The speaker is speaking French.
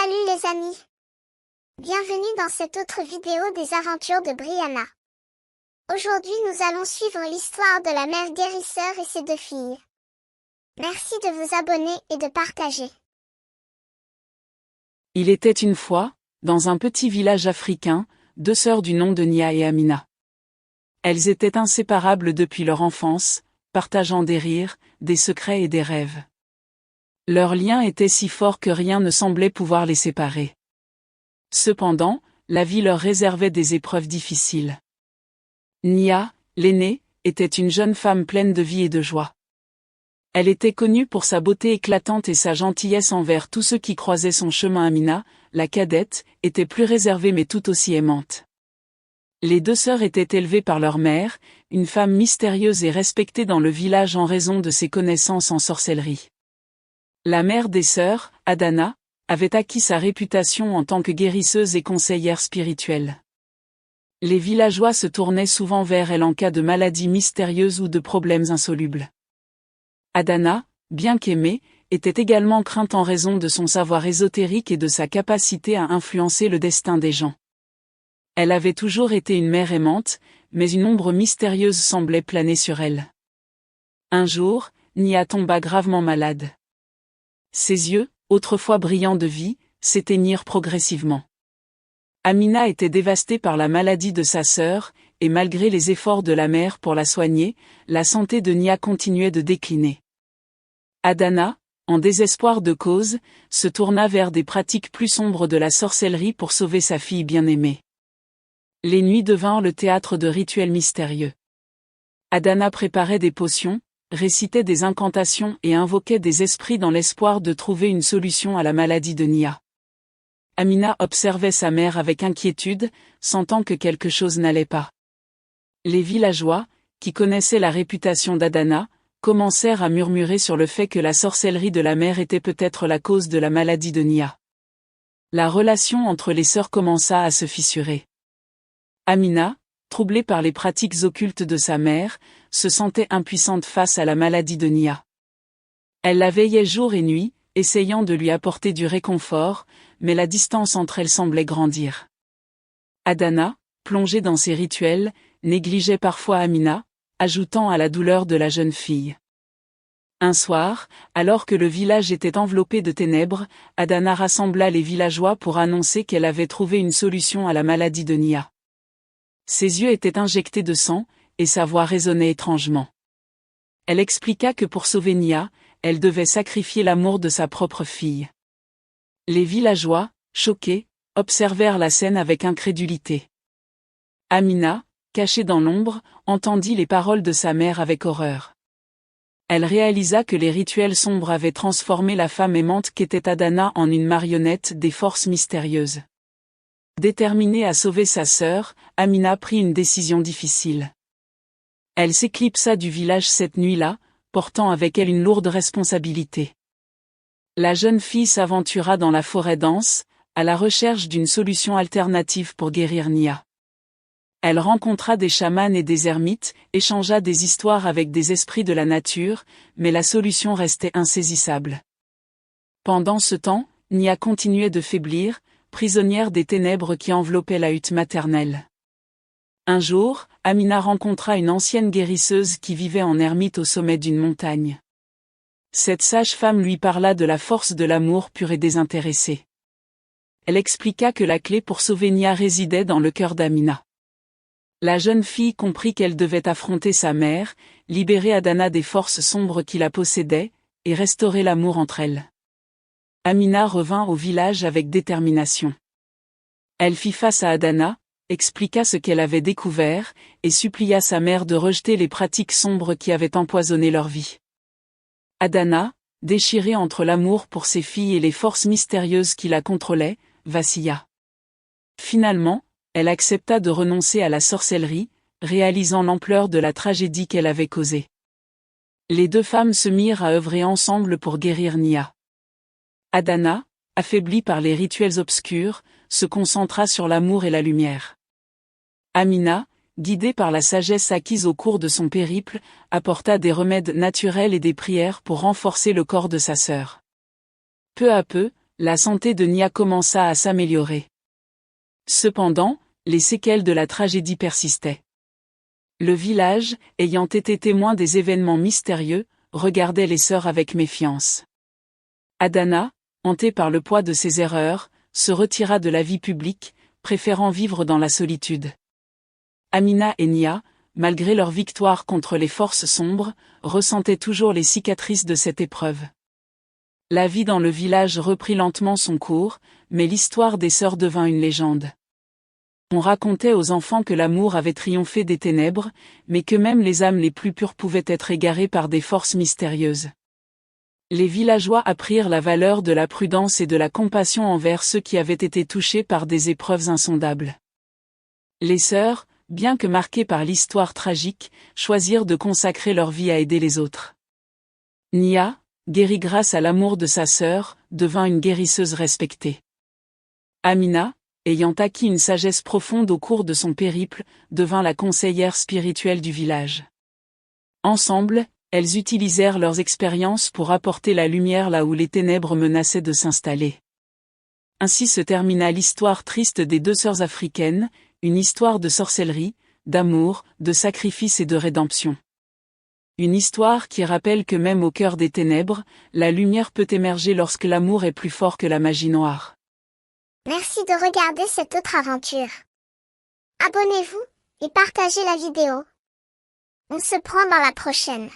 Salut les amis! Bienvenue dans cette autre vidéo des aventures de Brianna. Aujourd'hui nous allons suivre l'histoire de la mère guérisseur et ses 2 filles. Merci de vous abonner et de partager. Il était une fois, dans un petit village africain, 2 sœurs du nom de Nia et Amina. Elles étaient inséparables depuis leur enfance, partageant des rires, des secrets et des rêves. Leur lien était si fort que rien ne semblait pouvoir les séparer. Cependant, la vie leur réservait des épreuves difficiles. Nia, l'aînée, était une jeune femme pleine de vie et de joie. Elle était connue pour sa beauté éclatante et sa gentillesse envers tous ceux qui croisaient son chemin. Amina, la cadette, était plus réservée mais tout aussi aimante. Les 2 sœurs étaient élevées par leur mère, une femme mystérieuse et respectée dans le village en raison de ses connaissances en sorcellerie. La mère des sœurs, Adana, avait acquis sa réputation en tant que guérisseuse et conseillère spirituelle. Les villageois se tournaient souvent vers elle en cas de maladies mystérieuses ou de problèmes insolubles. Adana, bien qu'aimée, était également crainte en raison de son savoir ésotérique et de sa capacité à influencer le destin des gens. Elle avait toujours été une mère aimante, mais une ombre mystérieuse semblait planer sur elle. Un jour, Nia tomba gravement malade. Ses yeux, autrefois brillants de vie, s'éteignirent progressivement. Amina était dévastée par la maladie de sa sœur, et malgré les efforts de la mère pour la soigner, la santé de Nia continuait de décliner. Adana, en désespoir de cause, se tourna vers des pratiques plus sombres de la sorcellerie pour sauver sa fille bien-aimée. Les nuits devinrent le théâtre de rituels mystérieux. Adana préparait des potions, récitait des incantations et invoquait des esprits dans l'espoir de trouver une solution à la maladie de Nia. Amina observait sa mère avec inquiétude, sentant que quelque chose n'allait pas. Les villageois, qui connaissaient la réputation d'Adana, commencèrent à murmurer sur le fait que la sorcellerie de la mère était peut-être la cause de la maladie de Nia. La relation entre les sœurs commença à se fissurer. Amina, troublée par les pratiques occultes de sa mère, se sentait impuissante face à la maladie de Nia. Elle la veillait jour et nuit, essayant de lui apporter du réconfort, mais la distance entre elles semblait grandir. Adana, plongée dans ses rituels, négligeait parfois Amina, ajoutant à la douleur de la jeune fille. Un soir, alors que le village était enveloppé de ténèbres, Adana rassembla les villageois pour annoncer qu'elle avait trouvé une solution à la maladie de Nia. Ses yeux étaient injectés de sang, et sa voix résonnait étrangement. Elle expliqua que pour sauver Nia, elle devait sacrifier l'amour de sa propre fille. Les villageois, choqués, observèrent la scène avec incrédulité. Amina, cachée dans l'ombre, entendit les paroles de sa mère avec horreur. Elle réalisa que les rituels sombres avaient transformé la femme aimante qu'était Adana en une marionnette des forces mystérieuses. Déterminée à sauver sa sœur, Amina prit une décision difficile. Elle s'éclipsa du village cette nuit-là, portant avec elle une lourde responsabilité. La jeune fille s'aventura dans la forêt dense, à la recherche d'une solution alternative pour guérir Nia. Elle rencontra des chamans et des ermites, échangea des histoires avec des esprits de la nature, mais la solution restait insaisissable. Pendant ce temps, Nia continuait de faiblir, prisonnière des ténèbres qui enveloppaient la hutte maternelle. Un jour, Amina rencontra une ancienne guérisseuse qui vivait en ermite au sommet d'une montagne. Cette sage-femme lui parla de la force de l'amour pur et désintéressé. Elle expliqua que la clé pour sauver Nia résidait dans le cœur d'Amina. La jeune fille comprit qu'elle devait affronter sa mère, libérer Adana des forces sombres qui la possédaient, et restaurer l'amour entre elles. Amina revint au village avec détermination. Elle fit face à Adana, expliqua ce qu'elle avait découvert, et supplia sa mère de rejeter les pratiques sombres qui avaient empoisonné leur vie. Adana, déchirée entre l'amour pour ses filles et les forces mystérieuses qui la contrôlaient, vacilla. Finalement, elle accepta de renoncer à la sorcellerie, réalisant l'ampleur de la tragédie qu'elle avait causée. Les 2 femmes se mirent à œuvrer ensemble pour guérir Nia. Adana, affaiblie par les rituels obscurs, se concentra sur l'amour et la lumière. Amina, guidée par la sagesse acquise au cours de son périple, apporta des remèdes naturels et des prières pour renforcer le corps de sa sœur. Peu à peu, la santé de Nia commença à s'améliorer. Cependant, les séquelles de la tragédie persistaient. Le village, ayant été témoin des événements mystérieux, regardait les sœurs avec méfiance. Adana, hantée par le poids de ses erreurs, se retira de la vie publique, préférant vivre dans la solitude. Amina et Nia, malgré leur victoire contre les forces sombres, ressentaient toujours les cicatrices de cette épreuve. La vie dans le village reprit lentement son cours, mais l'histoire des sœurs devint une légende. On racontait aux enfants que l'amour avait triomphé des ténèbres, mais que même les âmes les plus pures pouvaient être égarées par des forces mystérieuses. Les villageois apprirent la valeur de la prudence et de la compassion envers ceux qui avaient été touchés par des épreuves insondables. Les sœurs, bien que marquées par l'histoire tragique, choisirent de consacrer leur vie à aider les autres. Nia, guérie grâce à l'amour de sa sœur, devint une guérisseuse respectée. Amina, ayant acquis une sagesse profonde au cours de son périple, devint la conseillère spirituelle du village. Ensemble, elles utilisèrent leurs expériences pour apporter la lumière là où les ténèbres menaçaient de s'installer. Ainsi se termina l'histoire triste des deux sœurs africaines, une histoire de sorcellerie, d'amour, de sacrifice et de rédemption. Une histoire qui rappelle que même au cœur des ténèbres, la lumière peut émerger lorsque l'amour est plus fort que la magie noire. Merci de regarder cette autre aventure. Abonnez-vous et partagez la vidéo. On se prend dans la prochaine.